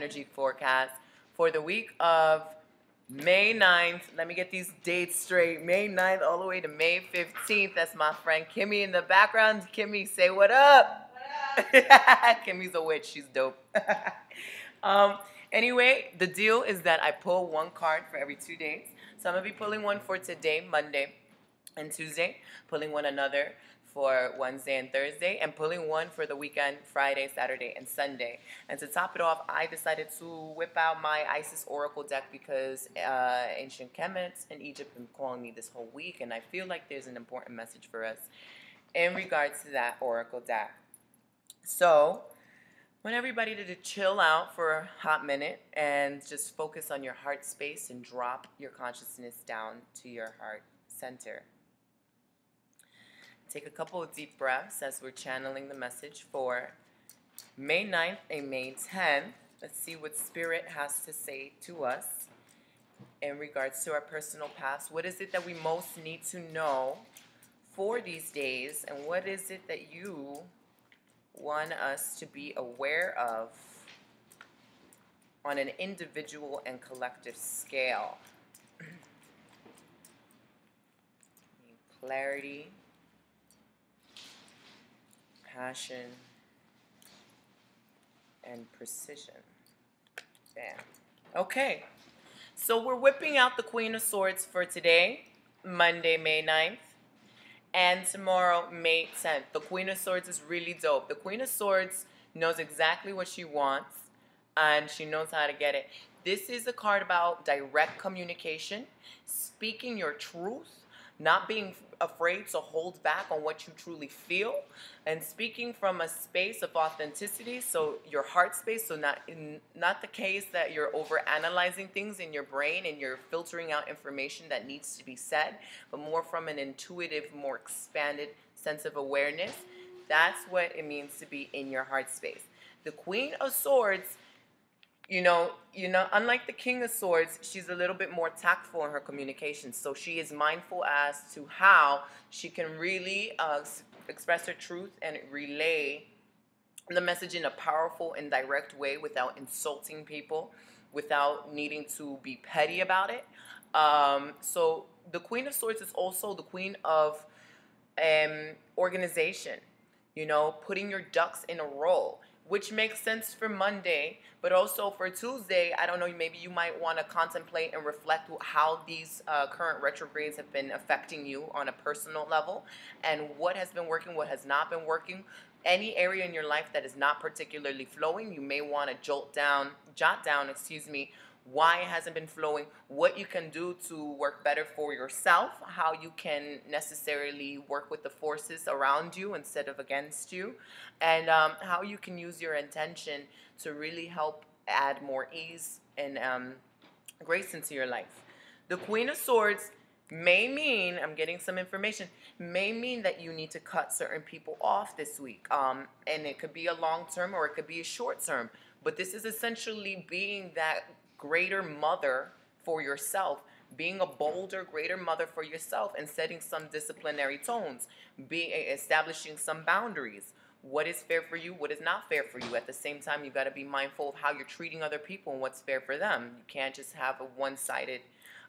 energy forecast for the week of May 9th. Let me get these dates straight. May 9th all the way to May 15th. That's my friend Kimmy in the background. Kimmy, say what up. What up? Kimmy's a witch. She's dope. Anyway, the deal is that I pull one card for every 2 days. So I'm going to be pulling one for today, Monday and Tuesday, pulling one another for Wednesday and Thursday, and pulling one for the weekend, Friday, Saturday, and Sunday. And to top it off, I decided to whip out my Isis Oracle deck because ancient Kemet in Egypt have been calling me this whole week, and I feel like there's an important message for us in regards to that Oracle deck. So I want everybody to chill out for a hot minute and just focus on your heart space and drop your consciousness down to your heart center. Take a couple of deep breaths as we're channeling the message for May 9th and May 10th. Let's see what Spirit has to say to us in regards to our personal past. What is it that we most need to know for these days? And what is it that you want us to be aware of on an individual and collective scale? Clarity, passion, and precision. Bam. Okay, so we're whipping out the Queen of Swords for today, Monday, May 9th, and tomorrow, May 10th. The Queen of Swords is really dope. The Queen of Swords knows exactly what she wants, and she knows how to get it. This is a card about direct communication, speaking your truth, not being afraid to hold back on what you truly feel, and speaking from a space of authenticity, so your heart space, so not the case that you're over analyzing things in your brain and you're filtering out information that needs to be said, but more from an intuitive, more expanded sense of awareness. That's what it means to be in your heart space. The Queen of Swords, you know, unlike the King of Swords, she's a little bit more tactful in her communication. So she is mindful as to how she can really express her truth and relay the message in a powerful and direct way without insulting people, without needing to be petty about it. So the Queen of Swords is also the Queen of organization, putting your ducks in a row, which makes sense for Monday, but also for Tuesday. I don't know, maybe you might want to contemplate and reflect how these current retrogrades have been affecting you on a personal level, and what has been working, what has not been working. Any area in your life that is not particularly flowing, you may want to jot down, why it hasn't been flowing, what you can do to work better for yourself, how you can necessarily work with the forces around you instead of against you, and how you can use your intention to really help add more ease and grace into your life. The Queen of Swords may mean, I'm getting some information, may mean that you need to cut certain people off this week. And it could be a long term or it could be a short term. But this is essentially being that greater mother for yourself, being a bolder, greater mother for yourself, and setting some disciplinary tones, establishing some boundaries. What is fair for you? What is not fair for you? At the same time, you got to be mindful of how you're treating other people and what's fair for them. You can't just have a one-sided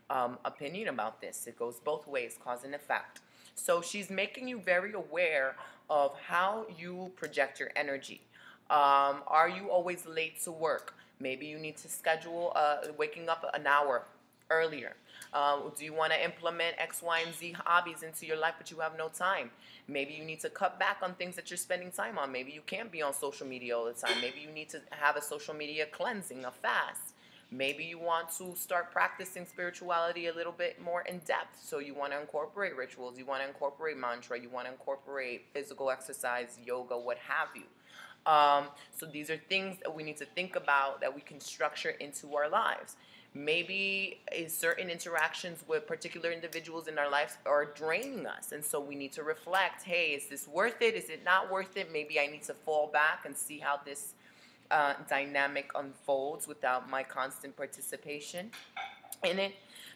opinion about this. It goes both ways, cause and effect. So she's making you very aware of how you project your energy. Are you always late to work? Maybe you need to schedule waking up an hour earlier. Do you want to implement X, Y, and Z hobbies into your life, but you have no time? Maybe you need to cut back on things that you're spending time on. Maybe you can't be on social media all the time. Maybe you need to have a social media cleansing, a fast. Maybe you want to start practicing spirituality a little bit more in depth. So you want to incorporate rituals. You want to incorporate mantra. You want to incorporate physical exercise, yoga, what have you. So these are things that we need to think about that we can structure into our lives. Maybe certain interactions with particular individuals in our lives are draining us. And so we need to reflect, hey, is this worth it? Is it not worth it? Maybe I need to fall back and see how this dynamic unfolds without my constant participation in it.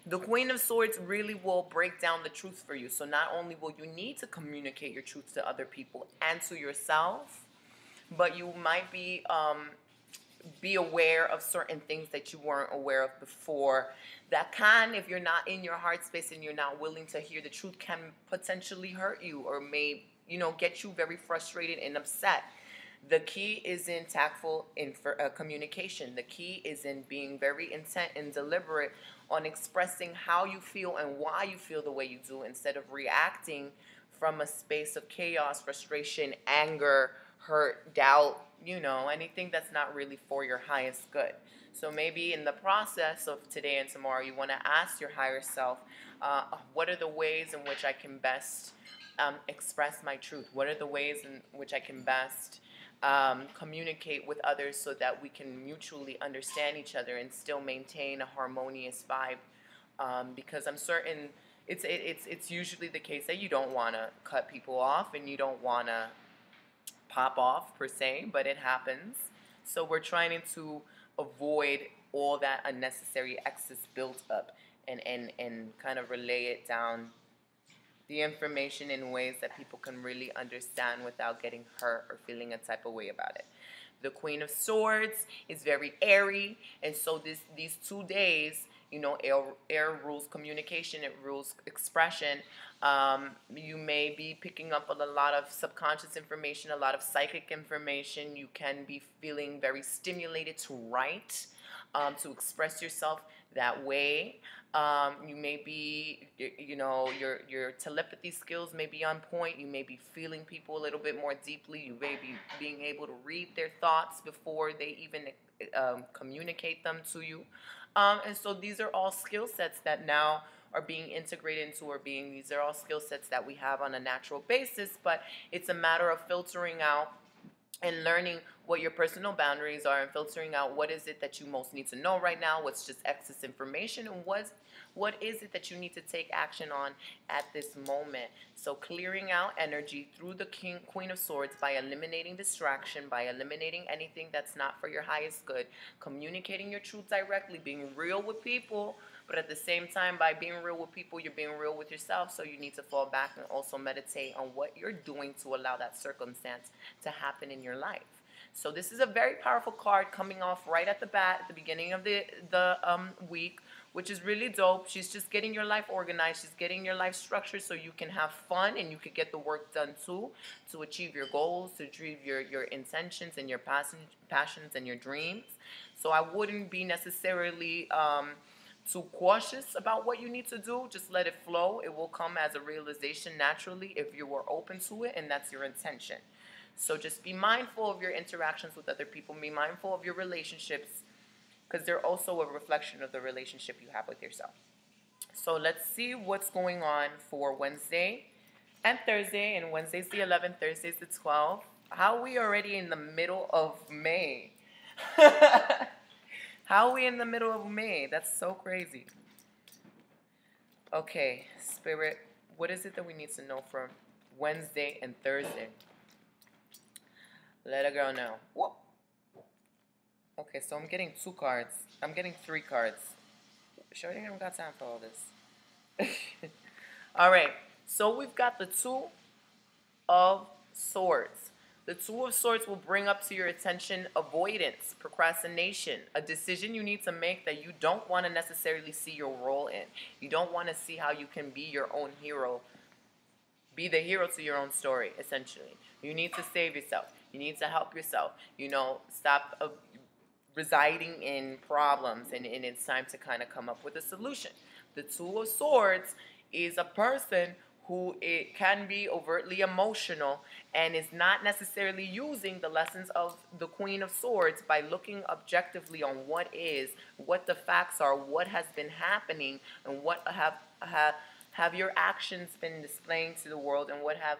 The Queen of Swords really will break down the truth for you. So not only will you need to communicate your truth to other people and to yourself, but you might be be aware of certain things that you weren't aware of before. That can, if you're not in your heart space and you're not willing to hear the truth, can potentially hurt you or may, get you very frustrated and upset. The key is in tactful communication. The key is in being very intent and deliberate on expressing how you feel and why you feel the way you do, instead of reacting from a space of chaos, frustration, anger, hurt, doubt, anything that's not really for your highest good. So maybe in the process of today and tomorrow, you want to ask your higher self, what are the ways in which I can best express my truth? What are the ways in which I can best communicate with others so that we can mutually understand each other and still maintain a harmonious vibe? Because I'm certain it's usually the case that you don't want to cut people off and you don't want to pop off per se, but it happens. So we're trying to avoid all that unnecessary excess built up and kind of relay it down the information in ways that people can really understand without getting hurt or feeling a type of way about it. The Queen of Swords is very airy, and so these 2 days, air rules communication, it rules expression. You may be picking up a lot of subconscious information, a lot of psychic information. You can be feeling very stimulated to write, to express yourself that way. You may be, your telepathy skills may be on point. You may be feeling people a little bit more deeply. You may be being able to read their thoughts before they even communicate them to you. And so these are all skill sets that now are being integrated into our being. These are all skill sets that we have on a natural basis, but it's a matter of filtering out and learning what your personal boundaries are and filtering out what is it that you most need to know right now, what's just excess information, and what is it that you need to take action on at this moment. So clearing out energy through the Queen of Swords by eliminating distraction, by eliminating anything that's not for your highest good, communicating your truth directly, being real with people, but at the same time, by being real with people, you're being real with yourself. So you need to fall back and also meditate on what you're doing to allow that circumstance to happen in your life. So this is a very powerful card coming off right at the bat, at the beginning of the week, which is really dope. She's just getting your life organized. She's getting your life structured so you can have fun and you can get the work done too, to achieve your goals, to achieve your intentions and your passions and your dreams. So I wouldn't be necessarily too cautious about what you need to do. Just let it flow. It will come as a realization naturally if you are open to it and that's your intention. So just be mindful of your interactions with other people. Be mindful of your relationships, because they're also a reflection of the relationship you have with yourself. So let's see what's going on for Wednesday and Thursday. And Wednesday's the 11th, Thursday's the 12th. How are we already in the middle of May? How are we in the middle of May? That's so crazy. Okay, Spirit, what is it that we need to know for Wednesday and Thursday? Let a girl know. Whoop. Okay, so I'm getting 2 cards. I'm getting 3 cards. Sure, you haven't got time for all this. All right, so we've got the 2 of Swords. The 2 of Swords will bring up to your attention avoidance, procrastination, a decision you need to make that you don't want to necessarily see your role in. You don't want to see how you can be your own hero. Be the hero to your own story, essentially. You need to save yourself. You need to help yourself. Stop residing in problems, and it's time to kind of come up with a solution. The 2 of Swords is a person who it can be overtly emotional and is not necessarily using the lessons of the Queen of Swords by looking objectively on what the facts are, what has been happening, and what have your actions been displaying to the world, and what have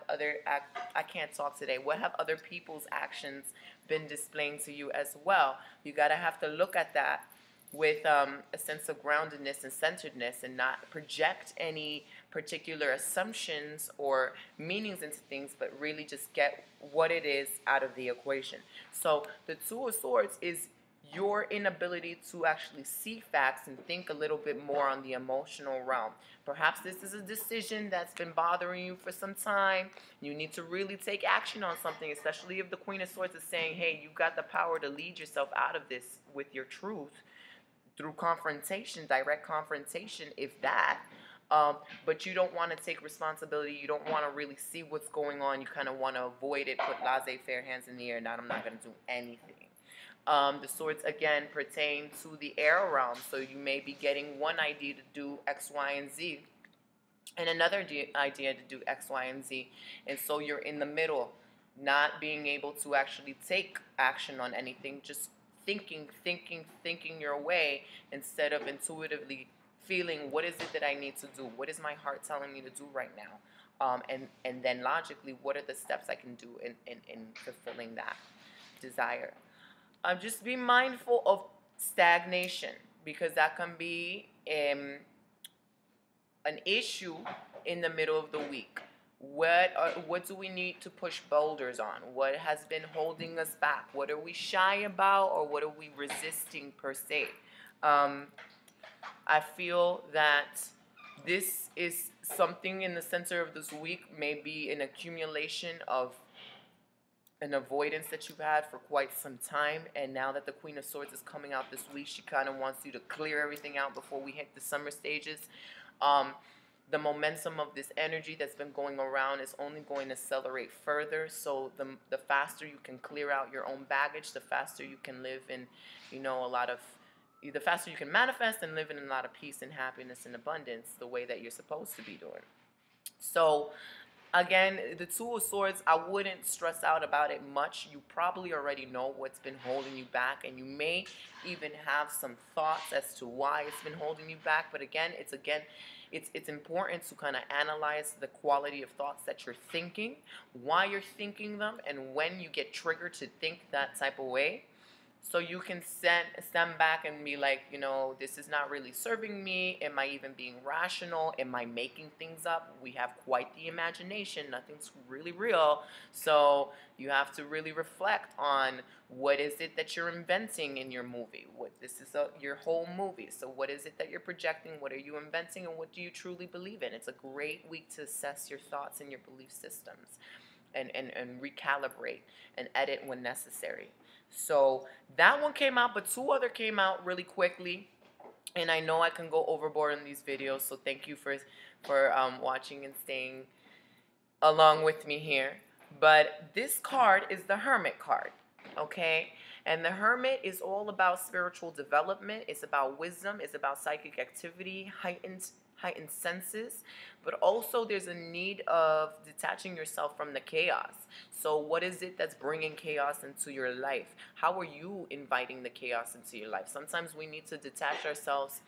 what have other people's actions been displaying to you as well. You gotta have to look at that with a sense of groundedness and centeredness, and not project any particular assumptions or meanings into things, but really just get what it is out of the equation. So the 2 of Swords is your inability to actually see facts and think a little bit more on the emotional realm. Perhaps this is a decision that's been bothering you for some time. You need to really take action on something, especially if the Queen of Swords is saying, hey, you got the power to lead yourself out of this with your truth through confrontation, direct confrontation, if that. But you don't want to take responsibility. You don't want to really see what's going on. You kind of want to avoid it, put laissez-faire, hands in the air, not I'm not going to do anything. The swords, again, pertain to the air realm. So you may be getting one idea to do X, Y, and Z, and another idea to do X, Y, and Z. And so you're in the middle, not being able to actually take action on anything, just thinking your way instead of intuitively feeling, what is it that I need to do? What is my heart telling me to do right now? And then logically, what are the steps I can do in fulfilling that desire? Just be mindful of stagnation, because that can be an issue in the middle of the week. What do we need to push boulders on? What has been holding us back? What are we shy about, or what are we resisting per se? I feel that this is something in the center of this week, maybe an accumulation of an avoidance that you've had for quite some time, and now that the Queen of Swords is coming out this week, she kind of wants you to clear everything out before we hit the summer stages. The momentum of this energy that's been going around is only going to accelerate further. So the faster you can clear out your own baggage, the faster you can live in, the faster you can manifest and live in a lot of peace and happiness and abundance the way that you're supposed to be doing. So again, the Two of Swords, I wouldn't stress out about it much. You probably already know what's been holding you back, and you may even have some thoughts as to why it's been holding you back. But again, it's important to kind of analyze the quality of thoughts that you're thinking, why you're thinking them, and when you get triggered to think that type of way. So you can stand back and be like, this is not really serving me. Am I even being rational? Am I making things up? We have quite the imagination. Nothing's really real. So you have to really reflect on what is it that you're inventing in your movie. This is your whole movie. So what is it that you're projecting? What are you inventing? And what do you truly believe in? It's a great week to assess your thoughts and your belief systems and recalibrate and edit when necessary. So that one came out, but two other came out really quickly, and I know I can go overboard in these videos, so thank you for watching and staying along with me here. But this card is the Hermit card, okay? And the Hermit is all about spiritual development. It's about wisdom. It's about psychic activity, heightened senses, but also there's a need of detaching yourself from the chaos. So what is it that's bringing chaos into your life? How are you inviting the chaos into your life? Sometimes we need to detach ourselves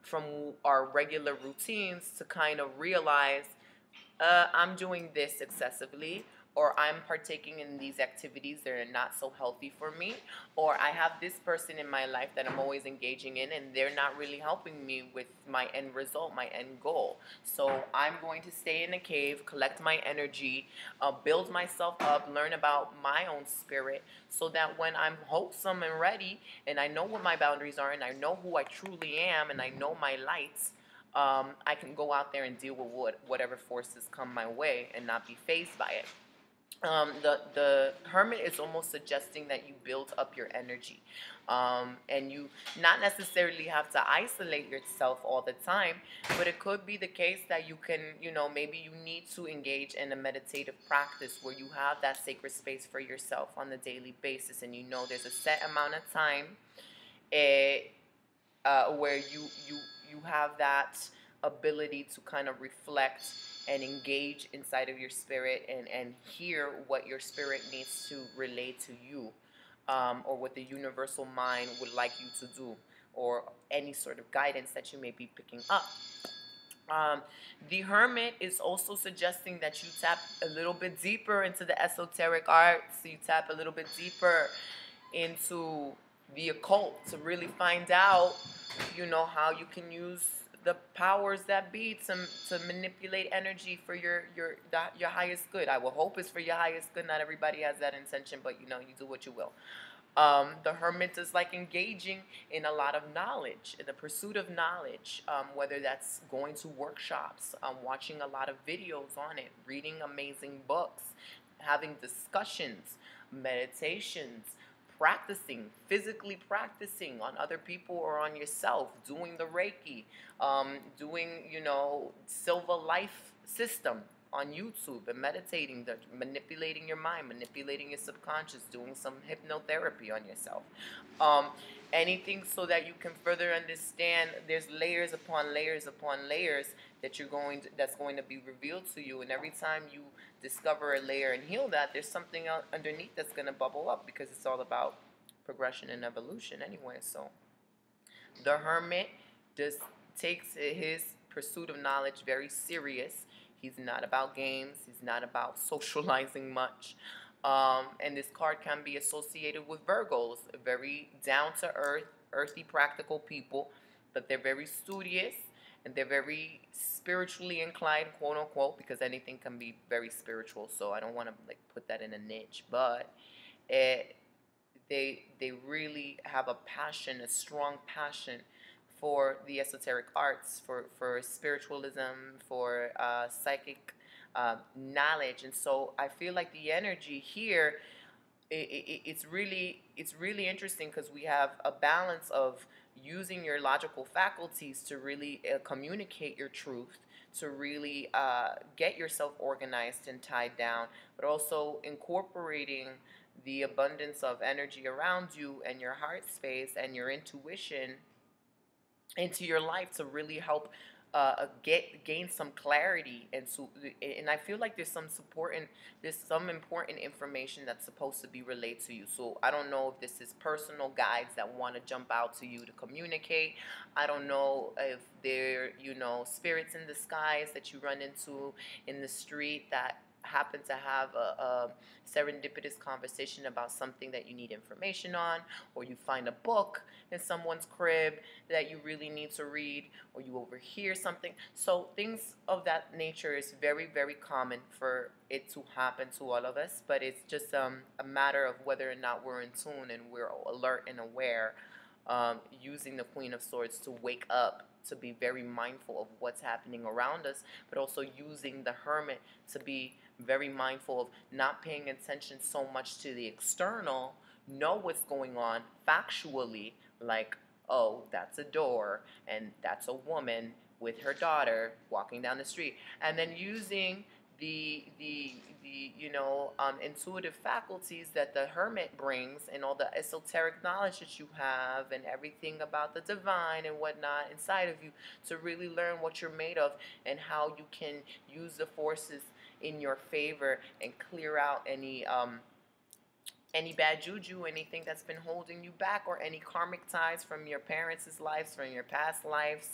from our regular routines to kind of realize, I'm doing this excessively, or I'm partaking in these activities that are not so healthy for me, or I have this person in my life that I'm always engaging in and they're not really helping me with my end result, my end goal. So I'm going to stay in a cave, collect my energy, build myself up, learn about my own spirit, so that when I'm wholesome and ready and I know what my boundaries are and I know who I truly am and I know my lights, I can go out there and deal with whatever forces come my way and not be fazed by it. The Hermit is almost suggesting that you build up your energy, and you not necessarily have to isolate yourself all the time, but it could be the case that you can, maybe you need to engage in a meditative practice where you have that sacred space for yourself on a daily basis, and there's a set amount of time where you have that ability to kind of reflect and engage inside of your spirit and hear what your spirit needs to relate to you, or what the universal mind would like you to do, or any sort of guidance that you may be picking up. The Hermit is also suggesting that you tap a little bit deeper into the esoteric arts. So you tap a little bit deeper into the occult to really find out, how you can use the powers that be to manipulate energy for your highest good. I will hope it's for your highest good. Not everybody has that intention, but you do what you will. The hermit is like engaging in a lot of knowledge, in the pursuit of knowledge, whether that's going to workshops, watching a lot of videos on it, reading amazing books, having discussions, meditations, practicing, physically practicing on other people or on yourself, doing the Reiki, doing, Silver Life System on YouTube and meditating, manipulating your mind, manipulating your subconscious, doing some hypnotherapy on yourself. Um, Anything so that you can further understand. There's layers upon layers upon layers that's going to be revealed to you, and every time you discover a layer and heal that, there's something else underneath that's going to bubble up, because it's all about progression and evolution anyway. So the hermit just takes his pursuit of knowledge very serious. He's not about games. He's not about socializing much. And this card can be associated with Virgos, very down to earth, earthy, practical people, but they're very studious and they're very spiritually inclined, quote unquote, because anything can be very spiritual. So I don't want to put that in a niche, but they really have a passion, a strong passion for the esoteric arts, for spiritualism, for psychic knowledge. And so I feel like the energy here, it's really interesting, because we have a balance of using your logical faculties to really communicate your truth, to really get yourself organized and tied down, but also incorporating the abundance of energy around you and your heart space and your intuition into your life to really help gain some clarity. And I feel like there's some important information that's supposed to be relayed to you. So I don't know if this is personal guides that want to jump out to you to communicate. I don't know if they're spirits in disguise that you run into in the street that happen to have a serendipitous conversation about something that you need information on, or you find a book in someone's crib that you really need to read, or you overhear something. So things of that nature is very, very common for it to happen to all of us, but it's just a matter of whether or not we're in tune and we're alert and aware, using the Queen of Swords to wake up, to be very mindful of what's happening around us, but also using the Hermit to be very mindful of not paying attention so much to the external, know what's going on factually, like, oh, that's a door, and that's a woman with her daughter walking down the street, and then using the intuitive faculties that the Hermit brings, and all the esoteric knowledge that you have, and everything about the divine and whatnot inside of you, to really learn what you're made of and how you can use the forces in your favor and clear out any bad juju, anything that's been holding you back, or any karmic ties from your parents' lives, from your past lives,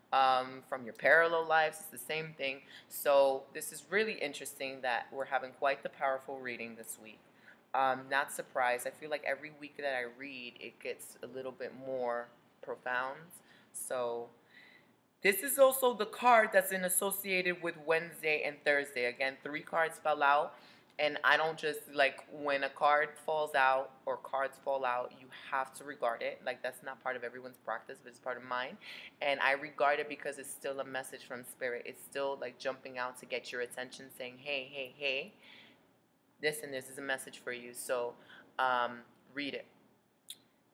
from your parallel lives. It's the same thing. So this is really interesting that we're having quite the powerful reading this week. Not surprised. I feel like every week that I read, it gets a little bit more profound. So this is also the card that's associated with Wednesday and Thursday. Again, 3 cards fell out. And I don't just, when a card falls out or cards fall out, you have to regard it. That's not part of everyone's practice, but it's part of mine. And I regard it because it's still a message from Spirit. It's still, jumping out to get your attention, saying, hey, hey, hey, this and this is a message for you. So read it.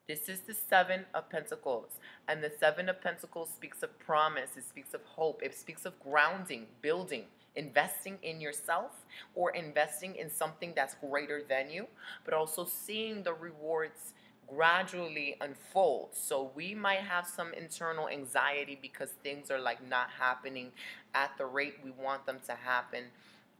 This is the 7 of Pentacles. And the 7 of Pentacles speaks of promise. It speaks of hope. It speaks of grounding, building, investing in yourself, or investing in something that's greater than you, but also seeing the rewards gradually unfold. So we might have some internal anxiety because things are not happening at the rate we want them to happen,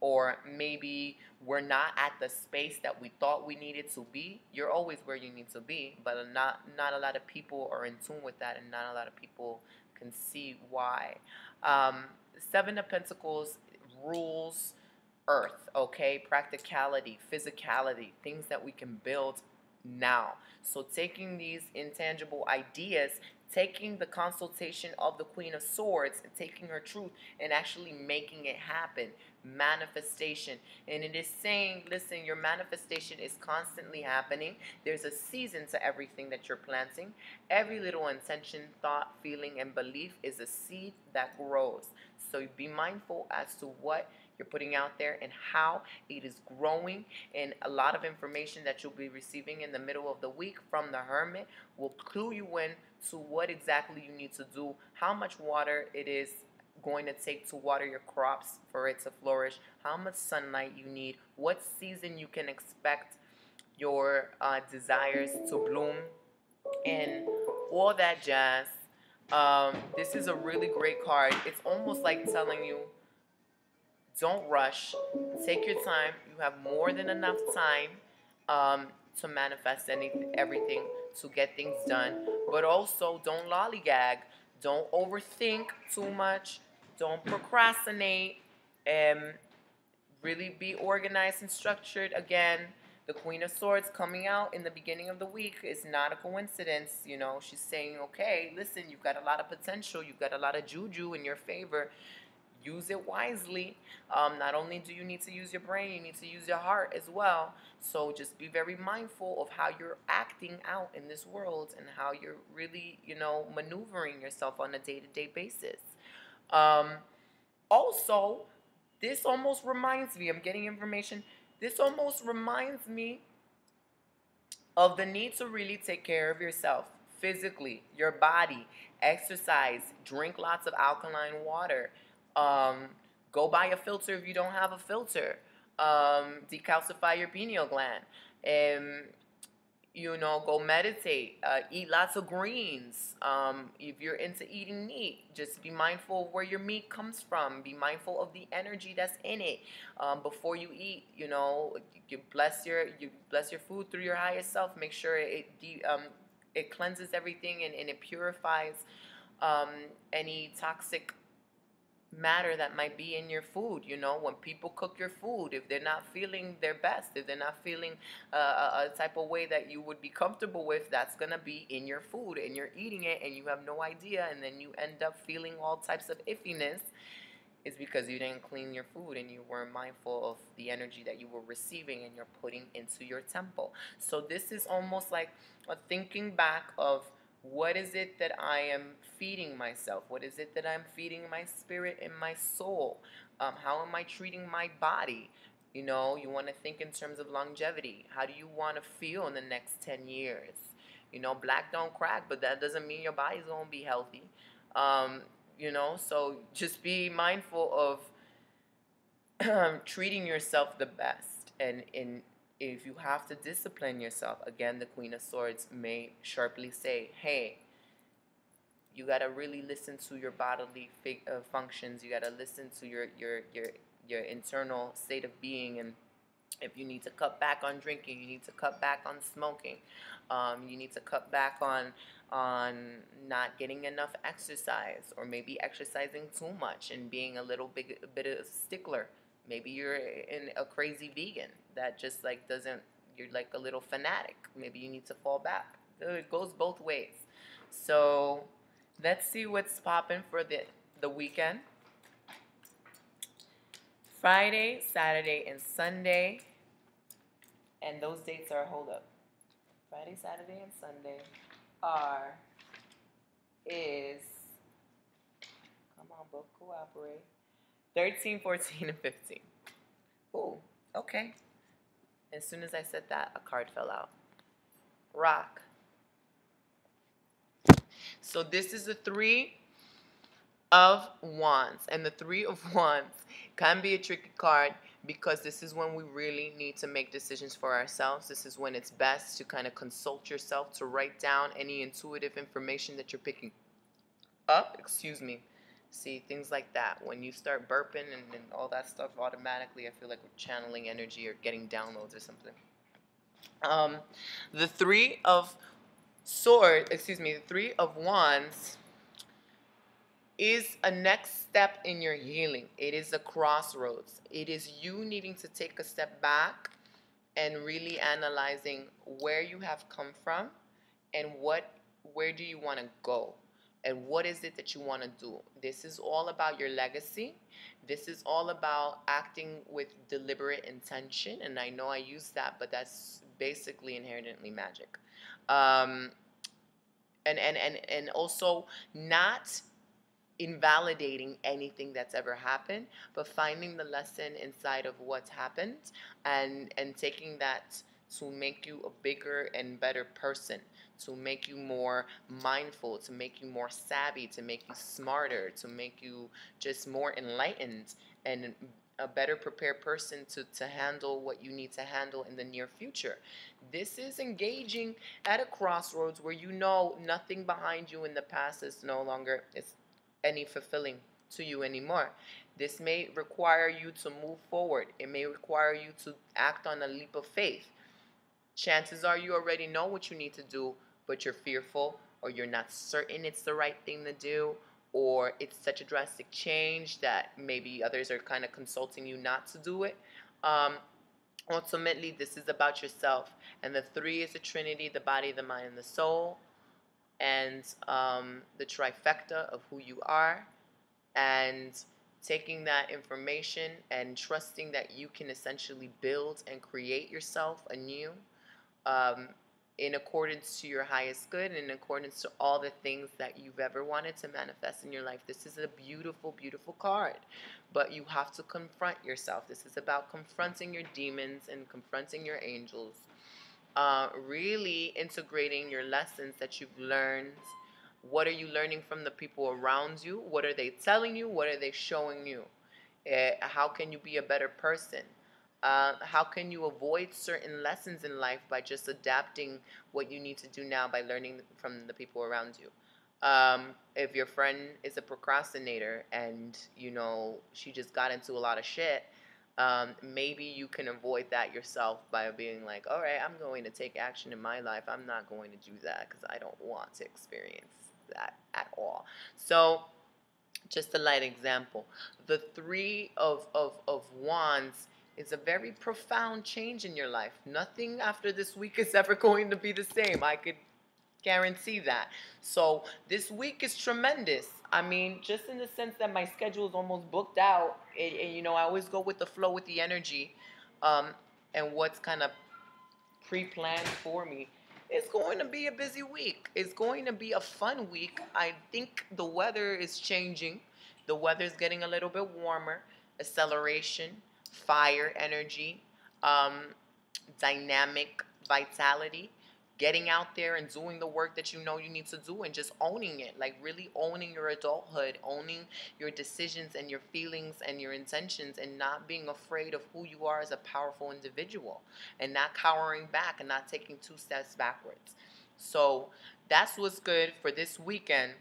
or maybe we're not at the space that we thought we needed to be. You're always where you need to be, but not a lot of people are in tune with that, and not a lot of people can see why. 7 of Pentacles rules earth, okay? Practicality, physicality, things that we can build now. So taking these intangible ideas, taking the consultation of the Queen of Swords and taking her truth and actually making it happen. Manifestation. And it is saying, listen, your manifestation is constantly happening. There's a season to everything that you're planting. Every little intention, thought, feeling, and belief is a seed that grows. So be mindful as to what you're putting out there and how it is growing. And a lot of information that you'll be receiving in the middle of the week from the Hermit will clue you in to what exactly you need to do, how much water it is going to take to water your crops for it to flourish, how much sunlight you need, what season you can expect your desires to bloom, and all that jazz. This is a really great card. It's almost like telling you, don't rush. Take your time. You have more than enough time to manifest everything, to get things done. But also, don't lollygag. Don't overthink too much. Don't procrastinate. Really be organized and structured. Again, the Queen of Swords coming out in the beginning of the week is not a coincidence. You know, she's saying, okay, listen, you've got a lot of potential. You've got a lot of juju in your favor. Use it wisely. Not only do you need to use your brain, you need to use your heart as well. So just be very mindful of how you're acting out in this world and how you're really, you know, maneuvering yourself on a day-to-day basis. Also, this almost reminds me, I'm getting information, this almost reminds me of the need to really take care of yourself physically, your body, exercise, drink lots of alkaline water. Go buy a filter if you don't have a filter. Decalcify your pineal gland. You know, go meditate. Eat lots of greens. If you're into eating meat, just be mindful of where your meat comes from. Be mindful of the energy that's in it. Before you eat, you know, you bless your food through your higher self. Make sure it cleanses everything and it purifies any toxic matter that might be in your food. You know, when people cook your food, if they're not feeling their best, if they're not feeling a type of way that you would be comfortable with, that's gonna be in your food, and you're eating it and you have no idea, and then you end up feeling all types of iffiness. Is because you didn't clean your food and you weren't mindful of the energy that you were receiving and you're putting into your temple. So this is almost like a thinking back of, what is it that I am feeding myself? What is it that I'm feeding my spirit and my soul? How am I treating my body? You know, you want to think in terms of longevity. How do you want to feel in the next 10 years? You know, black don't crack, but that doesn't mean your body's going to be healthy. You know, so just be mindful of treating yourself the best. And if you have to discipline yourself, again, the Queen of Swords may sharply say, hey, you got to really listen to your bodily functions. You got to listen to your internal state of being. And if you need to cut back on drinking, you need to cut back on smoking. You need to cut back on not getting enough exercise, or maybe exercising too much and being a bit of a stickler. Maybe you're a crazy vegan that just like you're like a little fanatic. Maybe you need to fall back. It goes both ways. So let's see what's popping for the weekend. Friday, Saturday, and Sunday. And those dates are, hold up. Friday, Saturday, and Sunday is, come on, book, cooperate. 13, 14, and 15. Ooh, okay. As soon as I said that, a card fell out. Rock. So this is the Three of Wands. And the Three of Wands can be a tricky card because this is when we really need to make decisions for ourselves. This is when it's best to kind of consult yourself, to write down any intuitive information that you're picking up. Excuse me. See, things like that. When you start burping and all that stuff, automatically I feel like we're channeling energy or getting downloads or something. The Three of the Three of Wands is a next step in your healing. It is a crossroads. It is you needing to take a step back and really analyzing where you have come from and where do you want to go. And what is it that you want to do? This is all about your legacy. This is all about acting with deliberate intention. And I know I use that, but that's basically inherently magic. Um, and also not invalidating anything that's ever happened, but finding the lesson inside of what's happened, and taking that to make you a bigger and better person, to make you more mindful, to make you more savvy, to make you smarter, to make you just more enlightened and a better prepared person to handle what you need to handle in the near future. This is engaging at a crossroads where you know nothing behind you in the past is no longer is any fulfilling to you anymore. This may require you to move forward. It may require you to act on a leap of faith. Chances are you already know what you need to do, but you're fearful, or you're not certain it's the right thing to do, or it's such a drastic change that maybe others are kind of consulting you not to do it. Um, Ultimately, this is about yourself. And the three is the Trinity: the body, the mind, and the soul. And the trifecta of who you are. And taking that information and trusting that you can essentially build and create yourself anew, um, in accordance to your highest good and in accordance to all the things that you've ever wanted to manifest in your life. This is a beautiful, beautiful card, but you have to confront yourself. This is about confronting your demons and confronting your angels, really integrating your lessons that you've learned. What are you learning from the people around you? What are they telling you? What are they showing you? How can you be a better person? How can you avoid certain lessons in life by just adapting what you need to do now by learning from the people around you? If your friend is a procrastinator and you know she just got into a lot of shit, maybe you can avoid that yourself by being like, all right, I'm going to take action in my life. I'm not going to do that because I don't want to experience that at all. So just a light example. The Three of Wands is a very profound change in your life. Nothing after this week is ever going to be the same. I could guarantee that. So this week is tremendous. I mean, just in the sense that my schedule is almost booked out, and you know, I always go with the flow, with the energy, um, and what's kind of pre-planned for me. It's going to be a busy week. It's going to be a fun week. I think the weather is changing. The weather's getting a little bit warmer. Acceleration, fire energy, um, dynamic vitality, getting out there and doing the work that you know you need to do and just owning it, like really owning your adulthood, owning your decisions and your feelings and your intentions, and not being afraid of who you are as a powerful individual, and not cowering back and not taking 2 steps backwards. So that's what's good for this weekend.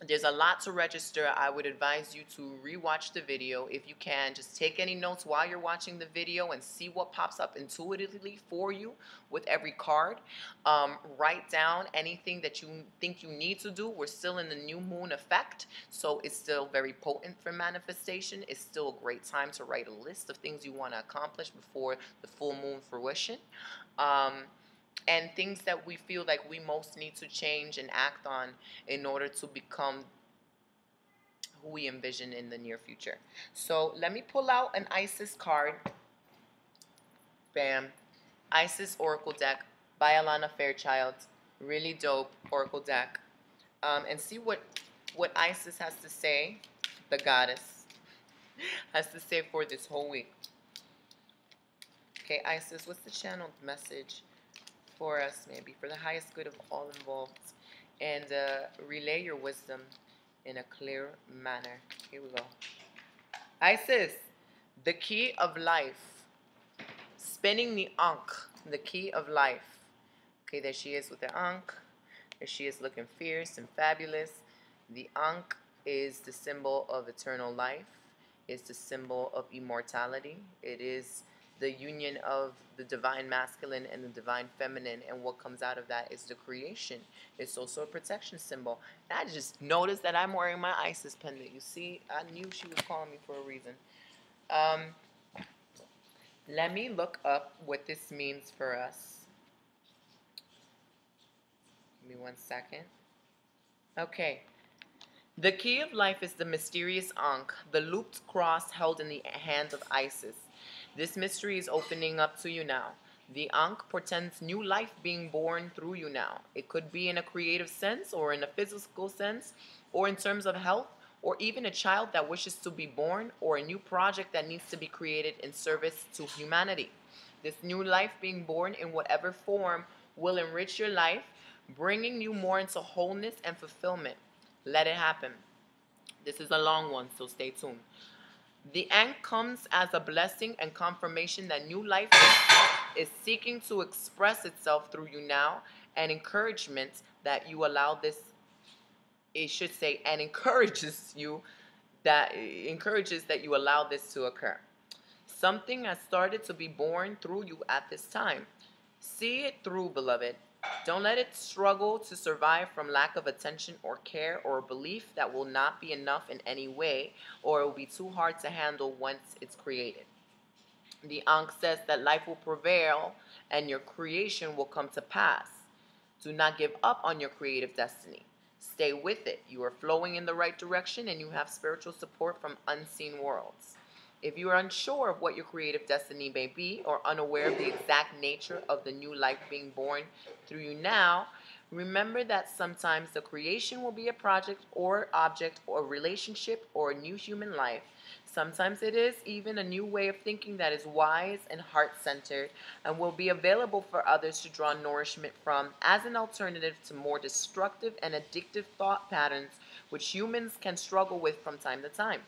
There's a lot to register. I would advise you to rewatch the video if you can. Just take any notes while you're watching the video and see what pops up intuitively for you with every card. Write down anything that you think you need to do. We're still in the new moon effect, so it's still very potent for manifestation. It's still a great time to write a list of things you want to accomplish before the full moon fruition. And things that we feel like we most need to change and act on in order to become who we envision in the near future. So let me pull out an Isis card. Bam. Isis Oracle deck by Alana Fairchild. Really dope Oracle deck. And see what Isis has to say, the goddess, has to say for this whole week. Okay, Isis, what's the channel message for us, maybe for the highest good of all involved, and relay your wisdom in a clear manner. Here we go. Isis, the key of life. Spinning the Ankh, the key of life. Okay, there she is with the Ankh. There she is looking fierce and fabulous. The Ankh is the symbol of eternal life. It's the symbol of immortality. It is the union of the divine masculine and the divine feminine, and what comes out of that is the creation. It's also a protection symbol. And I just noticed that I'm wearing my Isis pendant. You see, I knew she was calling me for a reason. Let me look up what this means for us. Give me 1 second. Okay, The key of life is the mysterious Ankh, the looped cross held in the hand of Isis. This mystery is opening up to you now. The Ankh portends new life being born through you now. It could be in a creative sense, or in a physical sense, or in terms of health, or even a child that wishes to be born, or a new project that needs to be created in service to humanity. This new life being born in whatever form will enrich your life, bringing you more into wholeness and fulfillment. Let it happen. This is a long one, so stay tuned. The Ankh comes as a blessing and confirmation that new life is seeking to express itself through you now, and encouragement that you allow this, it should say, and encourages that you allow this to occur. Something has started to be born through you at this time. See it through, beloved. Don't let it struggle to survive from lack of attention or care, or a belief that will not be enough in any way, or it will be too hard to handle once it's created. The Ankh says that life will prevail and your creation will come to pass. Do not give up on your creative destiny. Stay with it. You are flowing in the right direction, and you have spiritual support from unseen worlds. If you are unsure of what your creative destiny may be, or unaware of the exact nature of the new life being born through you now, remember that sometimes the creation will be a project or object or relationship or a new human life. Sometimes it is even a new way of thinking that is wise and heart-centered and will be available for others to draw nourishment from as an alternative to more destructive and addictive thought patterns which humans can struggle with from time to time.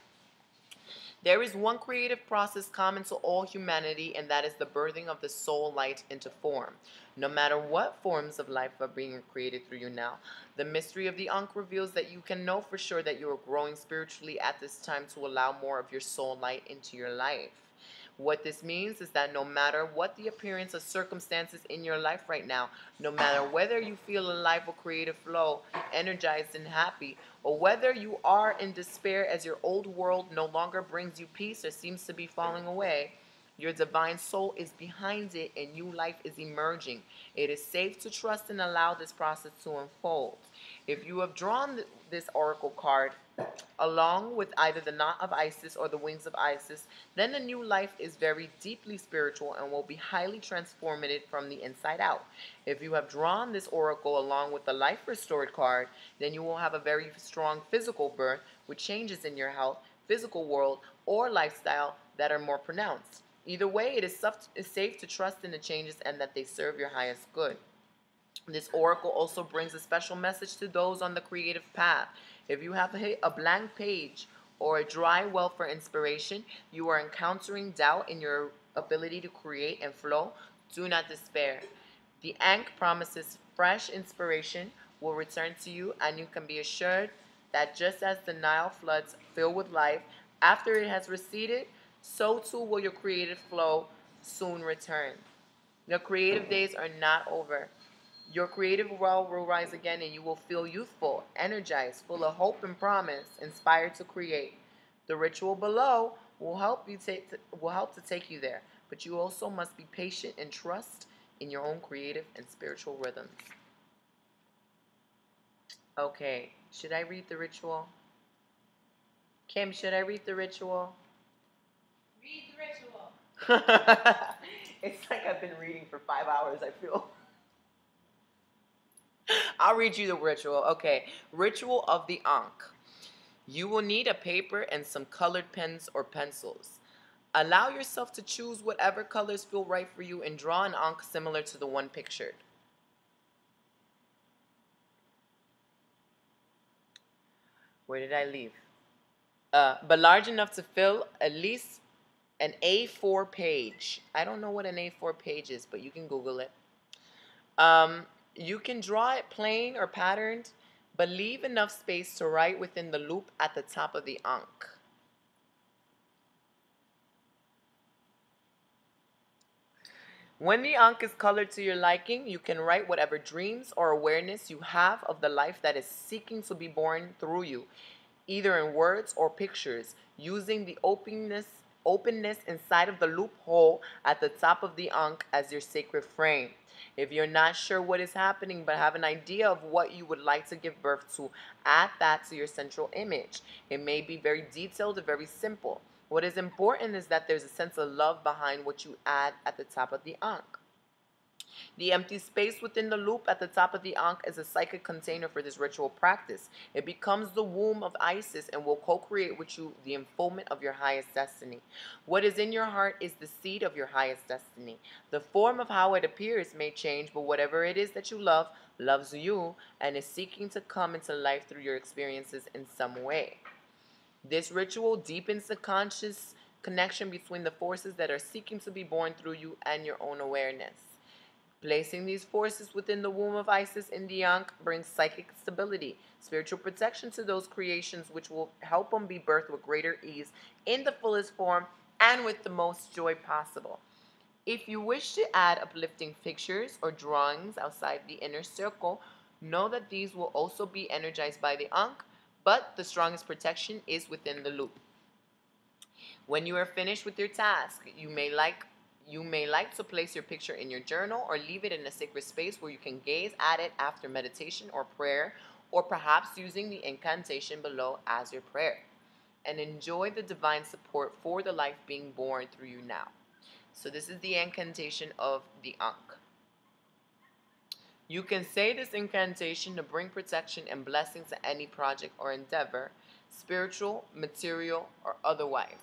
There is one creative process common to all humanity, and that is the birthing of the soul light into form. No matter what forms of life are being created through you now, the mystery of the Ankh reveals that you can know for sure that you are growing spiritually at this time to allow more of your soul light into your life. What this means is that no matter what the appearance of circumstances in your life right now, no matter whether you feel alive or creative flow, energized and happy, or whether you are in despair as your old world no longer brings you peace or seems to be falling away, your divine soul is behind it and new life is emerging. It is safe to trust and allow this process to unfold. If you have drawn this oracle card along with either the knot of Isis or the wings of Isis, then the new life is very deeply spiritual and will be highly transformative from the inside out. If you have drawn this oracle along with the life restored card, then you will have a very strong physical birth with changes in your health, physical world, or lifestyle that are more pronounced. Either way, it is safe to trust in the changes and that they serve your highest good. This oracle also brings a special message to those on the creative path. If you have a blank page or a dry well for inspiration, you are encountering doubt in your ability to create and flow, do not despair. The Ankh promises fresh inspiration will return to you, and you can be assured that just as the Nile floods fill with life after it has receded, so too will your creative flow soon return. Your creative days are not over. Your creative well will rise again, and you will feel youthful, energized, full of hope and promise, inspired to create. The ritual below will help to take you there, but you also must be patient and trust in your own creative and spiritual rhythms. Okay, should I read the ritual? Kim, should I read the ritual? Read the ritual. It's like I've been reading for 5 hours, I feel. I'll read you the ritual. Okay, ritual of the Ankh. You will need a paper and some colored pens or pencils. Allow yourself to choose whatever colors feel right for you and draw an Ankh similar to the one pictured. Where did I leave? But large enough to fill at least an A4 page. I don't know what an A4 page is, but you can Google it. You can draw it plain or patterned, but leave enough space to write within the loop at the top of the Ankh. When the Ankh is colored to your liking, you can write whatever dreams or awareness you have of the life that is seeking to be born through you, either in words or pictures, using the openness openness inside of the loophole at the top of the Ankh as your sacred frame. If you're not sure what is happening but have an idea of what you would like to give birth to, add that to your central image. It may be very detailed or very simple. What is important is that there's a sense of love behind what you add at the top of the Ankh. The empty space within the loop at the top of the Ankh is a psychic container for this ritual practice. It becomes the womb of Isis and will co-create with you the unfoldment of your highest destiny. What is in your heart is the seed of your highest destiny. The form of how it appears may change, but whatever it is that you love, loves you, and is seeking to come into life through your experiences in some way. This ritual deepens the conscious connection between the forces that are seeking to be born through you and your own awareness. Placing these forces within the womb of Isis in the Ankh brings psychic stability, spiritual protection to those creations, which will help them be birthed with greater ease in the fullest form and with the most joy possible. If you wish to add uplifting pictures or drawings outside the inner circle, know that these will also be energized by the Ankh, but the strongest protection is within the loop. When you are finished with your task, you may like to place your picture in your journal or leave it in a sacred space where you can gaze at it after meditation or prayer, or perhaps using the incantation below as your prayer. And enjoy the divine support for the life being born through you now. So this is the incantation of the Ankh. You can say this incantation to bring protection and blessings to any project or endeavor, spiritual, material, or otherwise.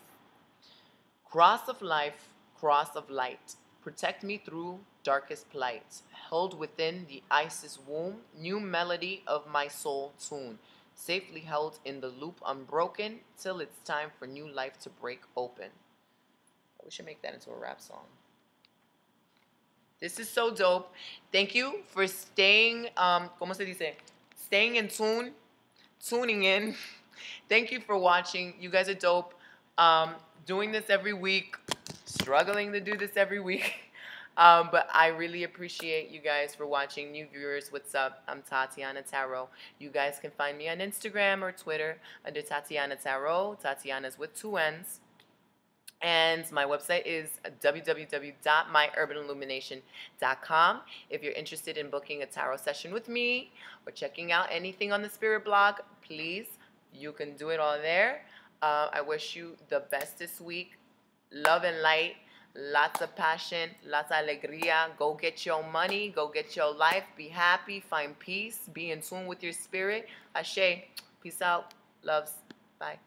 Cross of life, cross of light, protect me through darkest plight. Held within the Isis womb, new melody of my soul tune. Safely held in the loop unbroken, till it's time for new life to break open. We should make that into a rap song. This is so dope. Thank you for staying, ¿cómo se dice? Staying in tune, tuning in. Thank you for watching. You guys are dope. Doing this every week, struggling to do this every week. But I really appreciate you guys for watching. New viewers, what's up? I'm Tatianna Tarot. You guys can find me on Instagram or Twitter under Tatianna Tarot. Tatianna's with 2 N's. And my website is www.myurbanillumination.com. If you're interested in booking a tarot session with me or checking out anything on the Spirit blog, please, you can do it all there. I wish you the best this week. Love and light, lots of passion, lots of alegría. Go get your money, go get your life, be happy, find peace, be in tune with your spirit. Ashe, peace out, loves, bye.